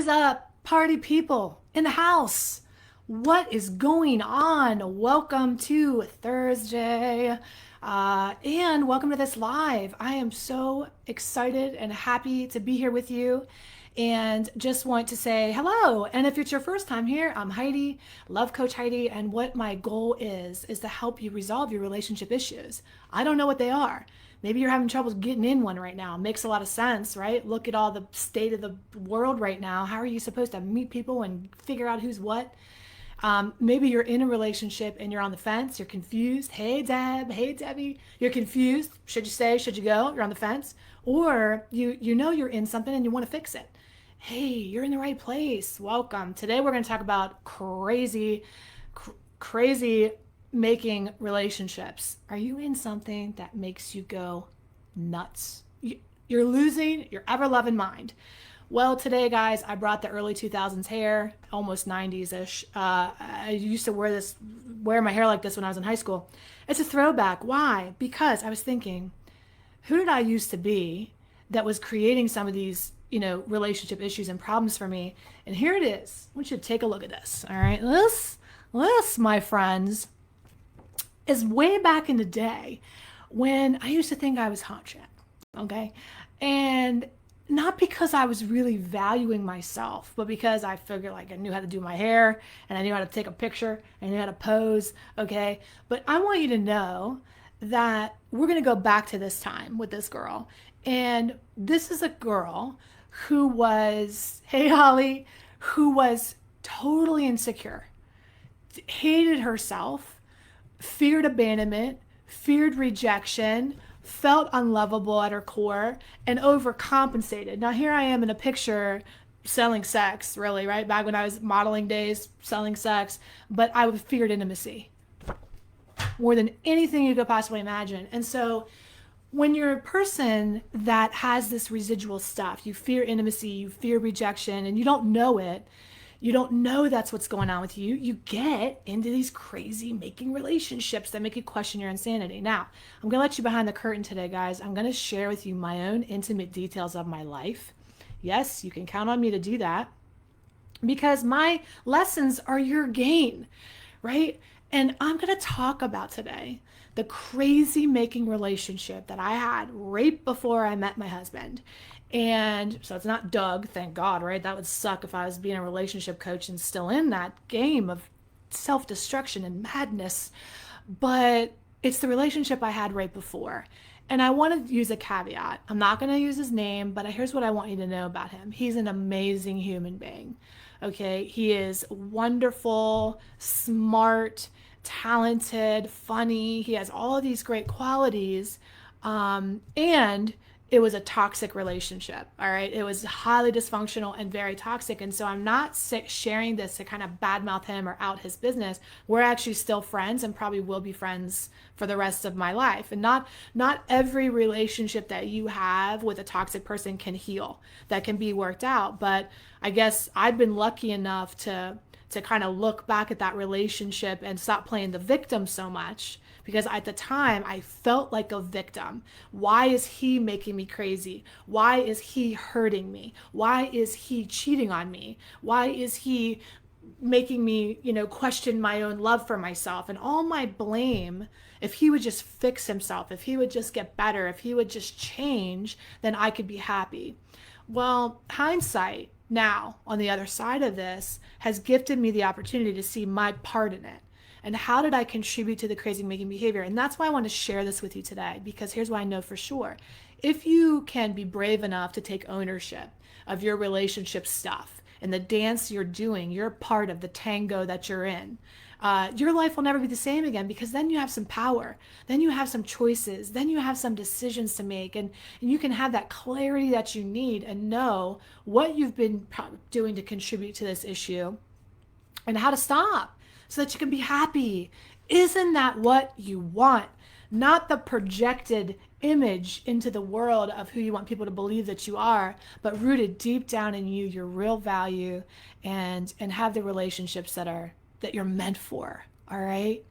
is up, party people in the house? What is going on? Welcome to Thursday. And welcome to this live. I am so excited and happy to be here with you and just want to say hello. And if it's your first time here, I'm Heidi, Love Coach Heidi, and what my goal is to help you resolve your relationship issues. I don't know what they are. Maybe you're having trouble getting in one right now. It makes a lot of sense, right? Look at all the state of the world right now. How are you supposed to meet people and figure out who's what? Maybe you're in a relationship and you're on the fence. You're confused. Hey, Deb. Hey, Debbie. You're confused. Should you stay? Should you go? You're on the fence. Or you know you're in something and you want to fix it. Hey, you're in the right place. Welcome. Today we're going to talk about crazy making relationships. Are you in something that makes you go nuts? You're losing your ever loving mind. Well, today, guys, I brought the early 2000s hair, almost 90s ish. I used to wear my hair like this when I was in high school. It's a throwback. Why? Because I was thinking, who did I used to be that was creating some of these, relationship issues and problems for me? And here it is. I want you to take a look at this. All right. This, my friends, is way back in the day when I used to think I was hot shit. Okay. And not because I was really valuing myself, but because I figured like I knew how to do my hair and I knew how to take a picture and I knew how to pose. Okay. But I want you to know that we're going to go back to this time with this girl. And this is a girl who was, hey, Holly, who was totally insecure, hated herself, feared abandonment, feared rejection, felt unlovable at her core, and overcompensated. Now, here I am in a picture selling sex, really, right? Back when I was modeling days, selling sex, but I feared intimacy more than anything you could possibly imagine. And so, when you're a person that has this residual stuff, you fear intimacy, you fear rejection, and you don't know it, you don't know that's what's going on with you, you get into these crazy making relationships that make you question your insanity. Now, I'm going to let you behind the curtain today, guys. I'm going to share with you my own intimate details of my life. Yes, you can count on me to do that because my lessons are your gain, right? And I'm going to talk about today the crazy making relationship that I had right before I met my husband. And so it's not Doug, thank God, right? That would suck if I was being a relationship coach and still in that game of self-destruction and madness. But it's the relationship I had right before. And I want to use a caveat. I'm not going to use his name, but here's what I want you to know about him. He's an amazing human being. Okay? He is wonderful, smart, talented, funny. He has all of these great qualities. And it was a toxic relationship. All right. It was highly dysfunctional and very toxic. And so I'm not sharing this to kind of badmouth him or out his business. We're actually still friends and probably will be friends for the rest of my life. And not every relationship that you have with a toxic person can heal, that can be worked out. But I guess I've been lucky enough to kind of look back at that relationship and stop playing the victim so much, because at the time I felt like a victim. Why is he making me crazy? Why is he hurting me? Why is he cheating on me? Why is he making me, question my own love for myself and all my blame? If he would just fix himself, if he would just get better, if he would just change, then I could be happy. Well, hindsight now on the other side of this has gifted me the opportunity to see my part in it. And how did I contribute to the crazy making behavior? And that's why I want to share this with you today, because here's what I know for sure. If you can be brave enough to take ownership of your relationship stuff and the dance you're doing, you're part of the tango that you're in, your life will never be the same again, because then you have some power, then you have some choices, then you have some decisions to make, and you can have that clarity that you need and know what you've been doing to contribute to this issue and how to stop, so that you can be happy. Isn't that what you want? Not the projected image into the world of who you want people to believe that you are, but rooted deep down in you, your real value, and have the relationships that you're meant for. All right.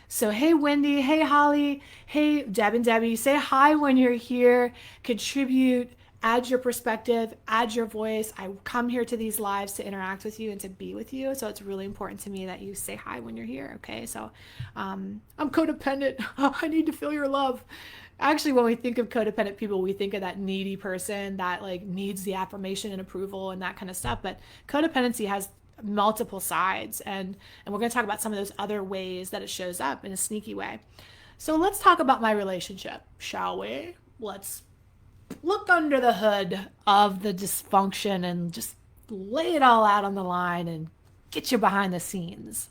So, hey, Wendy, hey, Holly, hey, Deb and Debbie, say hi when you're here, contribute add your perspective, add your voice. I come here to these lives to interact with you and to be with you. So it's really important to me that you say hi when you're here. Okay. So I'm codependent. I need to feel your love. Actually, when we think of codependent people, we think of that needy person that like needs the affirmation and approval and that kind of stuff. But codependency has multiple sides, and we're going to talk about some of those other ways that it shows up in a sneaky way. So let's talk about my relationship, shall we? Let's look under the hood of the dysfunction and just lay it all out on the line and get you behind the scenes.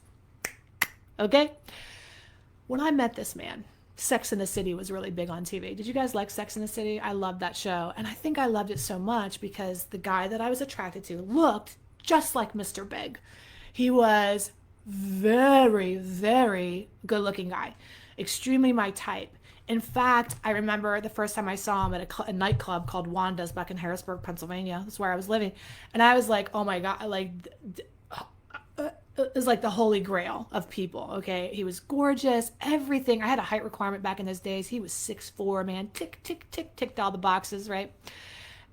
Okay? When I met this man, Sex and the City was really big on TV. Did you guys like Sex and the City? I loved that show. And I think I loved it so much because the guy that I was attracted to looked just like Mr. Big. He was very, very good looking guy, extremely my type. In fact, I remember the first time I saw him at a nightclub called Wanda's back in Harrisburg, Pennsylvania. That's where I was living. And I was like, oh my God, like, it was like the holy grail of people. Okay. He was gorgeous, everything. I had a height requirement back in those days. He was 6'4", man. Tick, tick, tick, ticked all the boxes, right?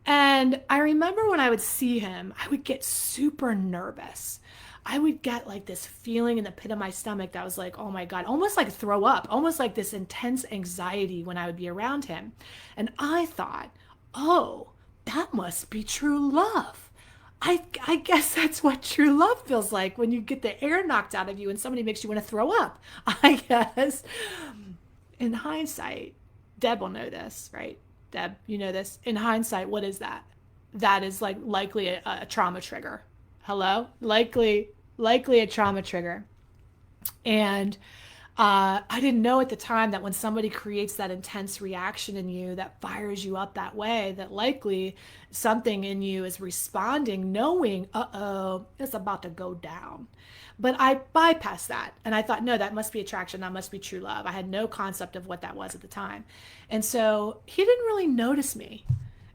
And I remember when I would see him, I would get super nervous. I would get like this feeling in the pit of my stomach that was like, oh my God, almost like throw up, almost like this intense anxiety when I would be around him. And I thought, oh, that must be true love. I guess that's what true love feels like when you get the air knocked out of you and somebody makes you want to throw up. I guess in hindsight, Deb will know this, right? Deb, you know this. In hindsight, what is that? That is like likely a trauma trigger. Hello? Likely a trauma trigger. And I didn't know at the time that when somebody creates that intense reaction in you that fires you up that way, that likely something in you is responding, knowing, uh-oh, it's about to go down. But I bypassed that. And I thought, no, that must be attraction. That must be true love. I had no concept of what that was at the time. And so he didn't really notice me,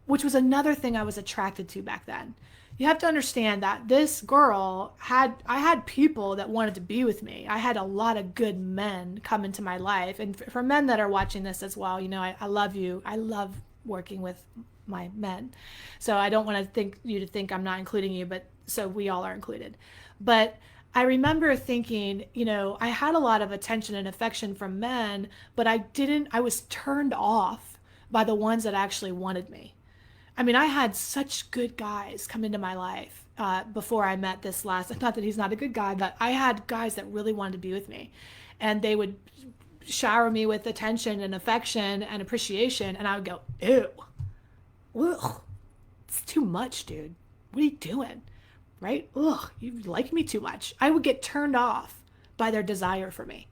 which was another thing I was attracted to back then. You have to understand that this girl I had people that wanted to be with me. I had a lot of good men come into my life. And for men that are watching this as well, you know, I love you. I love working with my men. So I don't want to think I'm not including you, but so we all are included. But I remember thinking, you know, I had a lot of attention and affection from men, but I was turned off by the ones that actually wanted me. I mean, I had such good guys come into my life before I met this last, not that he's not a good guy, but I had guys that really wanted to be with me. And they would shower me with attention and affection and appreciation. And I would go, ew, ugh, it's too much, dude. What are you doing? Right? Ugh, you like me too much. I would get turned off by their desire for me.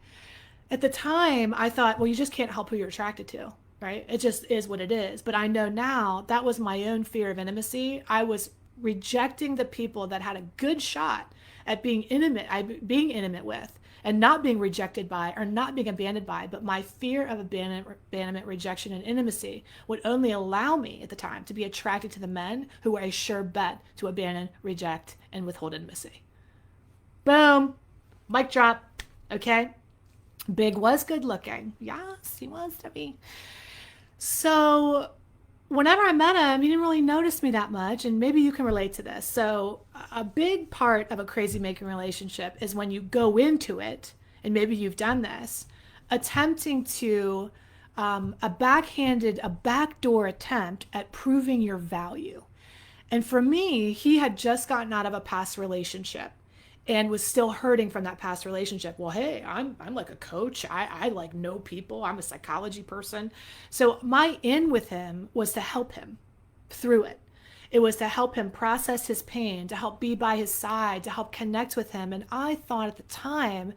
At the time, I thought, well, you just can't help who you're attracted to. Right? It just is what it is. But I know now that was my own fear of intimacy. I was rejecting the people that had a good shot at being intimate with and not being rejected by or not being abandoned by. But my fear of abandonment, rejection, and intimacy would only allow me at the time to be attracted to the men who were a sure bet to abandon, reject, and withhold intimacy. Boom. Mic drop. Okay. Big was good looking. Yes, he was to me. So whenever I met him, he didn't really notice me that much. And maybe you can relate to this. So a big part of a crazy making relationship is when you go into it, and maybe you've done this, attempting to a backdoor attempt at proving your value. And for me, he had just gotten out of a past relationship and was still hurting from that past relationship. Well, hey, I'm like a coach. I like know people. I'm a psychology person. So my in with him was to help him through it. It was to help him process his pain, to help be by his side, to help connect with him. And I thought at the time,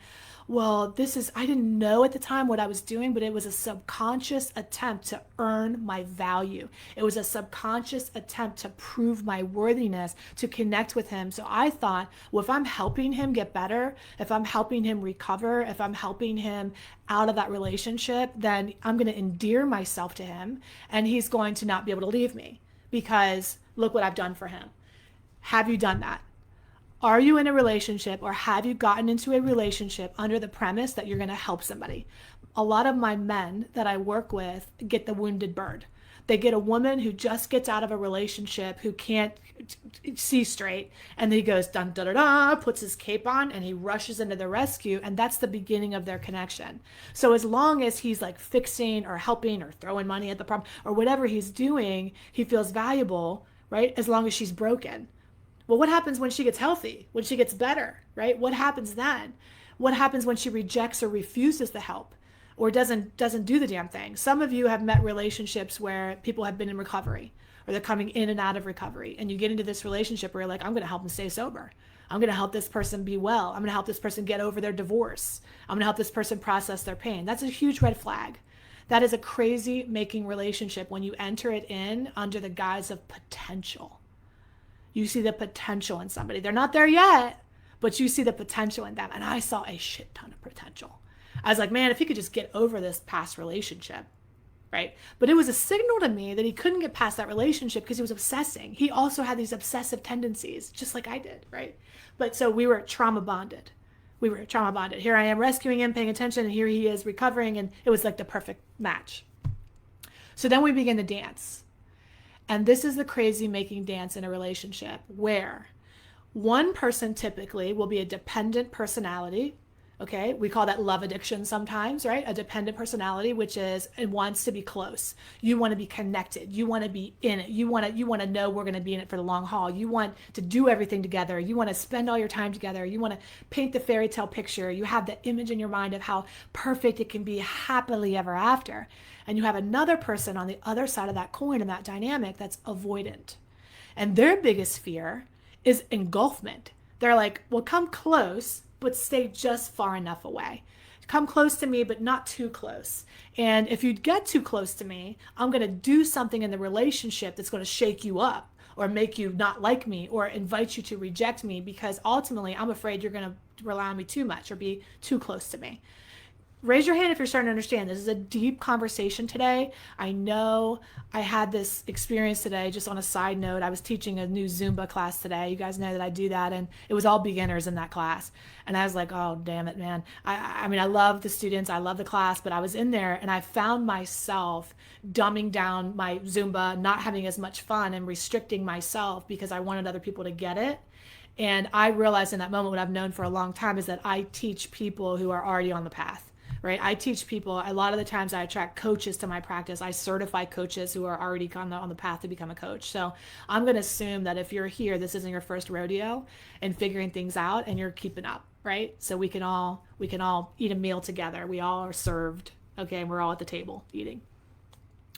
well, I didn't know at the time what I was doing, but it was a subconscious attempt to earn my value. It was a subconscious attempt to prove my worthiness, to connect with him. So I thought, well, if I'm helping him get better, if I'm helping him recover, if I'm helping him out of that relationship, then I'm going to endear myself to him and he's going to not be able to leave me because look what I've done for him. Have you done that? Are you in a relationship or have you gotten into a relationship under the premise that you're going to help somebody? A lot of my men that I work with get the wounded bird. They get a woman who just gets out of a relationship, who can't see straight, and then he goes dun da da da, puts his cape on, and he rushes into the rescue, and that's the beginning of their connection. So as long as he's like fixing or helping or throwing money at the problem or whatever he's doing, he feels valuable, right? As long as she's broken. Well, what happens when she gets healthy, when she gets better, right? What happens then? What happens when she rejects or refuses the help or doesn't do the damn thing? Some of you have met relationships where people have been in recovery or they're coming in and out of recovery, and you get into this relationship where you're like, I'm going to help them stay sober. I'm going to help this person be well. I'm going to help this person get over their divorce. I'm going to help this person process their pain. That's a huge red flag. That is a crazy making relationship when you enter it in under the guise of potential. You see the potential in somebody. They're not there yet, but you see the potential in them. And I saw a shit ton of potential. I was like, man, if he could just get over this past relationship, right? But it was a signal to me that he couldn't get past that relationship because he was obsessing. He also had these obsessive tendencies, just like I did, right? But so we were trauma bonded. Here I am rescuing him, paying attention, and here he is recovering, and it was like the perfect match. So then we begin to dance. And this is the crazy making dance in a relationship where one person typically will be a dependent personality. Okay, we call that love addiction sometimes, right? A dependent personality, which is it wants to be close. You want to be connected. You want to be in it. You want to know we're going to be in it for the long haul. You want to do everything together. You want to spend all your time together. You want to paint the fairy tale picture. You have the image in your mind of how perfect it can be happily ever after. And you have another person on the other side of that coin in that dynamic that's avoidant. And their biggest fear is engulfment. They're like, well, come close, but stay just far enough away. Come close to me, but not too close. And if you get too close to me, I'm going to do something in the relationship that's going to shake you up or make you not like me or invite you to reject me because ultimately I'm afraid you're going to rely on me too much or be too close to me. Raise your hand if you're starting to understand. This is a deep conversation today. I know I had this experience today. Just on a side note, I was teaching a new Zumba class today. You guys know that I do that, and it was all beginners in that class. And I was like, oh, damn it, man. I mean, I love the students. I love the class, but I was in there, and I found myself dumbing down my Zumba, not having as much fun, and restricting myself because I wanted other people to get it. And I realized in that moment what I've known for a long time is that I teach people who are already on the path. Right? I teach people, a lot of the times I attract coaches to my practice. I certify coaches who are already on the path to become a coach. So I'm going to assume that if you're here, this isn't your first rodeo and figuring things out and you're keeping up, right? So we can all eat a meal together. We all are served, okay? And we're all at the table eating.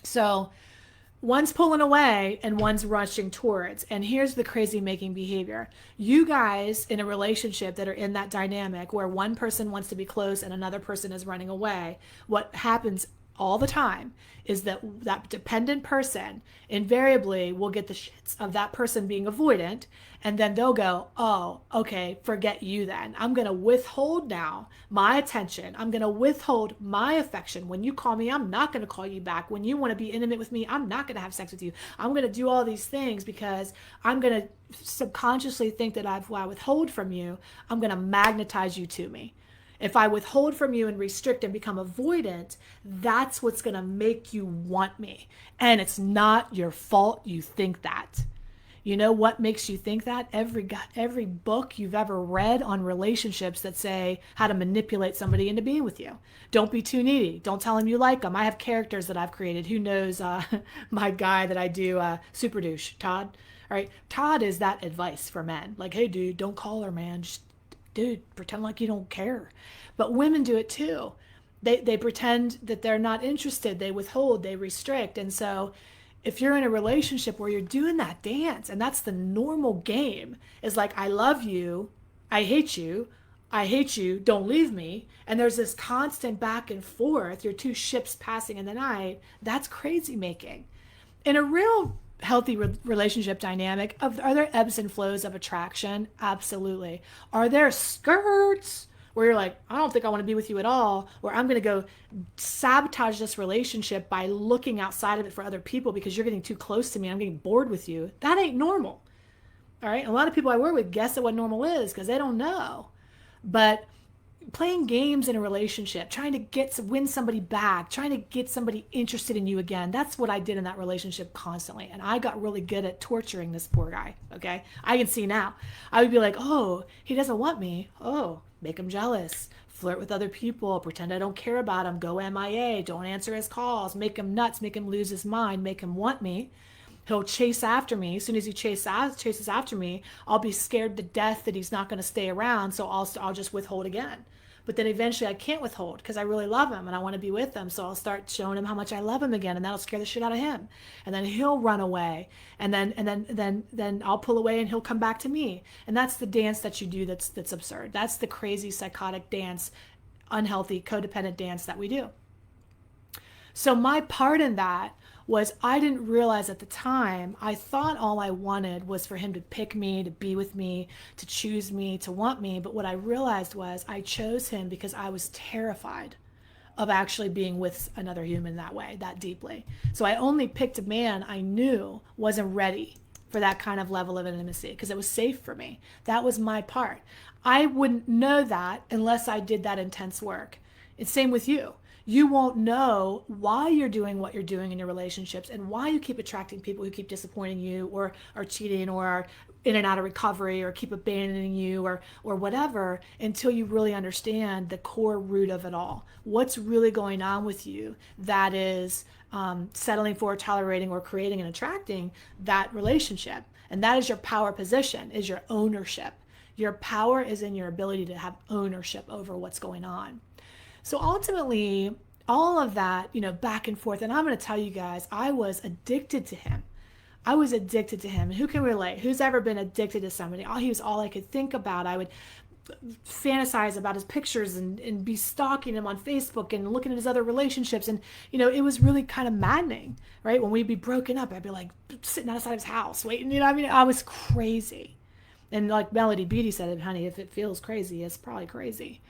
So one's pulling away and one's rushing towards. And here's the crazy making behavior. You guys in a relationship that are in that dynamic where one person wants to be close and another person is running away, what happens all the time is that that dependent person invariably will get the shits of that person being avoidant, and then they'll go, oh, okay, forget you then. I'm going to withhold now my attention. I'm going to withhold my affection. When you call me, I'm not going to call you back. When you want to be intimate with me, I'm not going to have sex with you. I'm going to do all these things because I'm going to subconsciously think that if I withhold from you, I'm going to magnetize you to me. If I withhold from you and restrict and become avoidant, that's what's going to make you want me. And it's not your fault you think that. You know what makes you think that? Every book you've ever read on relationships that say how to manipulate somebody into being with you. Don't be too needy. Don't tell them you like them. I have characters that I've created. Who knows my guy that I do, Super Douche, Todd. All right, Todd is that advice for men. Like, hey, dude, don't call her, man. Just dude, pretend like you don't care. But women do it too. They pretend that they're not interested. They withhold, they restrict. And so if you're in a relationship where you're doing that dance, and that's the normal game, is like, I love you, I hate you, don't leave me. And there's this constant back and forth, your two ships passing in the night. That's crazy making. In a real healthy relationship dynamic, are there ebbs and flows of attraction? Absolutely. Are there skirts where you're like, I don't think I want to be with you at all, or I'm going to go sabotage this relationship by looking outside of it for other people because you're getting too close to me, I'm getting bored with you? That ain't normal. All right. A lot of people I work with guess at what normal is because they don't know. But playing games in a relationship, trying to win somebody back, trying to get somebody interested in you again. That's what I did in that relationship constantly. And I got really good at torturing this poor guy. Okay. I can see now. I would be like, oh, he doesn't want me. Oh, make him jealous. Flirt with other people, pretend I don't care about him, go MIA, don't answer his calls, make him nuts, make him lose his mind, make him want me. He'll chase after me. As soon as he chases after me, I'll be scared to death that he's not going to stay around, so I'll just withhold again. But then eventually I can't withhold because I really love him and I want to be with him. So I'll start showing him how much I love him again, and that'll scare the shit out of him. And then he'll run away, and then I'll pull away and he'll come back to me. And that's the dance that you do that's absurd. That's the crazy psychotic dance, unhealthy codependent dance that we do. So my part in that was I didn't realize at the time, I thought all I wanted was for him to pick me, to be with me, to choose me, to want me. But what I realized was I chose him because I was terrified of actually being with another human that way, that deeply. So I only picked a man I knew wasn't ready for that kind of level of intimacy because it was safe for me. That was my part. I wouldn't know that unless I did that intense work. It's same with you. You won't know why you're doing what you're doing in your relationships and why you keep attracting people who keep disappointing you or are cheating or are in and out of recovery or keep abandoning you or whatever until you really understand the core root of it all. What's really going on with you that is settling for, tolerating, or creating and attracting that relationship. And that is your power position, is your ownership. Your power is in your ability to have ownership over what's going on. So ultimately, all of that, back and forth, and I'm going to tell you guys, I was addicted to him. I was addicted to him. Who can relate? Who's ever been addicted to somebody? He was all I could think about. I would fantasize about his pictures and be stalking him on Facebook and looking at his other relationships. And, it was really kind of maddening, right? When we'd be broken up, I'd be like sitting outside his house waiting. I was crazy. And like Melody Beattie said, honey, if it feels crazy, it's probably crazy.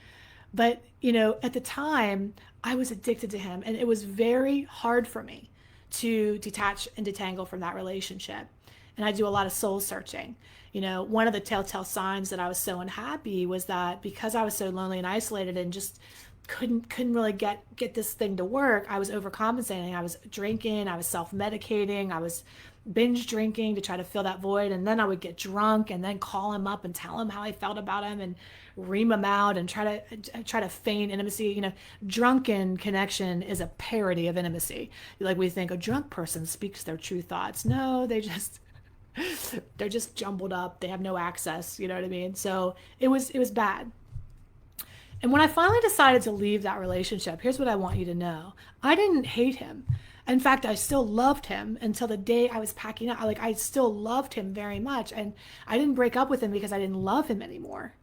But, at the time, I was addicted to him, and it was very hard for me to detach and detangle from that relationship. And I do a lot of soul searching. One of the telltale signs that I was so unhappy was that because I was so lonely and isolated and just couldn't really get this thing to work, I was overcompensating. I was drinking, I was self-medicating, I was binge drinking to try to fill that void, and then I would get drunk and then call him up and tell him how I felt about him and ream him out and try to feign intimacy. Drunken connection is a parody of intimacy. Like we think a drunk person speaks their true thoughts. No, they're just jumbled up. They have no access. You know what I mean? So it was bad. And when I finally decided to leave that relationship, here's what I want you to know. I didn't hate him. In fact, I still loved him until the day I was packing up. I still loved him very much. And I didn't break up with him because I didn't love him anymore.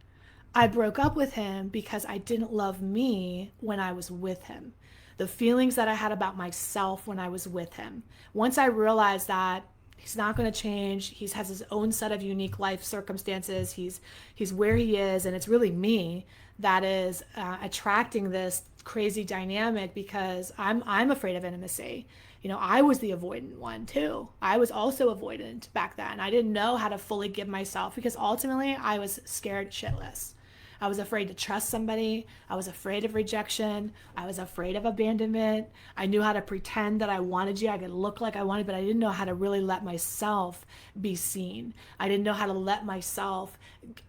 I broke up with him because I didn't love me when I was with him. The feelings that I had about myself when I was with him. Once I realized that he's not going to change, he has his own set of unique life circumstances, he's where he is, and it's really me that is attracting this crazy dynamic because I'm afraid of intimacy. I was the avoidant one too. I was also avoidant back then. I didn't know how to fully give myself because ultimately I was scared shitless. I was afraid to trust somebody. I was afraid of rejection. I was afraid of abandonment. I knew how to pretend that I wanted you. I could look like I wanted, but I didn't know how to really let myself be seen. I didn't know how to let myself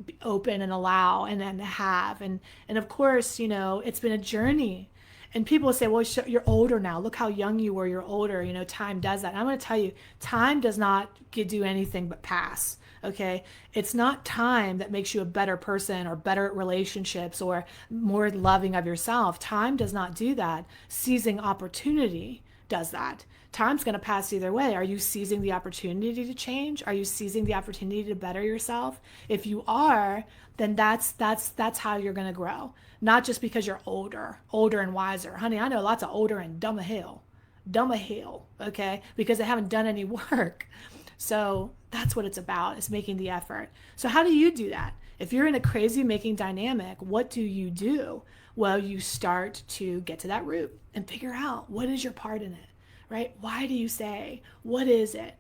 be open and allow and have. And of course, it's been a journey. And people say, well, you're older now. Look how young you were. You're older. Time does that. And I'm going to tell you, time does not do anything but pass. Okay. It's not time that makes you a better person or better at relationships or more loving of yourself. Time does not do that. Seizing opportunity does that. Time's going to pass either way. Are you seizing the opportunity to change? Are you seizing the opportunity to better yourself? If you are, then that's how you're going to grow. Not just because you're older and wiser. Honey, I know lots of older and dumb as hell, okay? Because they haven't done any work. So that's what it's about, is making the effort. So how do you do that? If you're in a crazy making dynamic, what do you do? Well, you start to get to that root and figure out what is your part in it, right? Why do you say? What is it?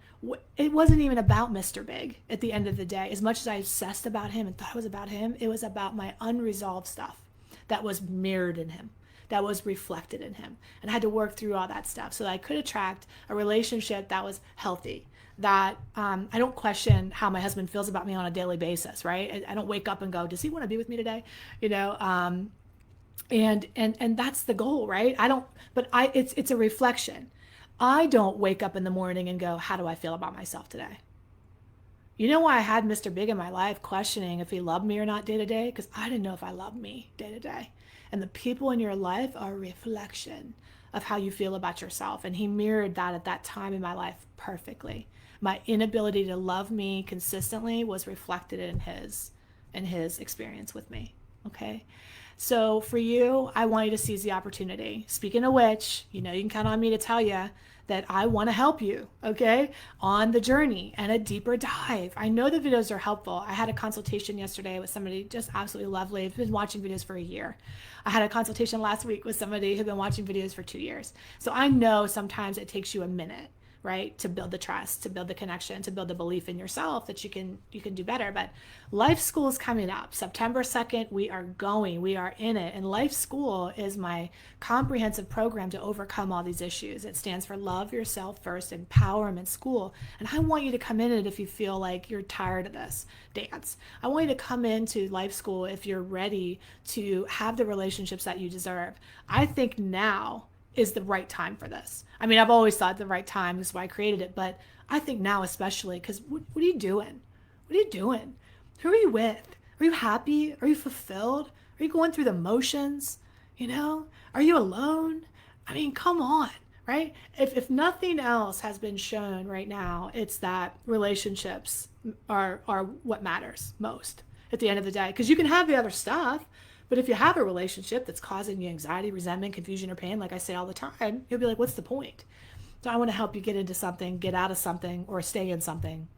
It wasn't even about Mr. Big at the end of the day. As much as I obsessed about him and thought it was about him, it was about my unresolved stuff that was mirrored in him, that was reflected in him. And I had to work through all that stuff so that I could attract a relationship that was healthy, that I don't question how my husband feels about me on a daily basis, right? I don't wake up and go, does he want to be with me today? You know, and that's the goal, right? I don't, but it's a reflection. I don't wake up in the morning and go, how do I feel about myself today? You know why I had Mr. Big in my life questioning if he loved me or not day to day? Because I didn't know if I loved me day to day. And the people in your life are a reflection of how you feel about yourself. And he mirrored that at that time in my life perfectly. My inability to love me consistently was reflected in his experience with me. Okay. So for you, I want you to seize the opportunity. Speaking of which, you know, you can count on me to tell you that I want to help you, okay, on the journey and a deeper dive. I know the videos are helpful. I had a consultation yesterday with somebody just absolutely lovely. I've been watching videos for a year. I had a consultation last week with somebody who'd been watching videos for 2 years. So I know sometimes it takes you a minute, right, to build the trust, to build the connection, to build the belief in yourself that you can do better. But Life School is coming up September 2nd. We are in it, and Life School is my comprehensive program to overcome all these issues. It stands for Love Yourself First Empowerment School, and I want you to come in it if you feel like you're tired of this dance. I want you to come into Life School if you're ready to have the relationships that you deserve. I think now is the right time for this. I mean, I've always thought the right time is why I created it, but I think now especially, because what are you doing? What are you doing? Who are you with? Are you happy? Are you fulfilled? Are you going through the motions? You know, are you alone? I mean, come on, right? If nothing else has been shown right now, it's that relationships are what matters most at the end of the day. Because you can have the other stuff, but if you have a relationship that's causing you anxiety, resentment, confusion, or pain, like I say all the time, you'll be like, what's the point? So I want to help you get into something, get out of something, or stay in something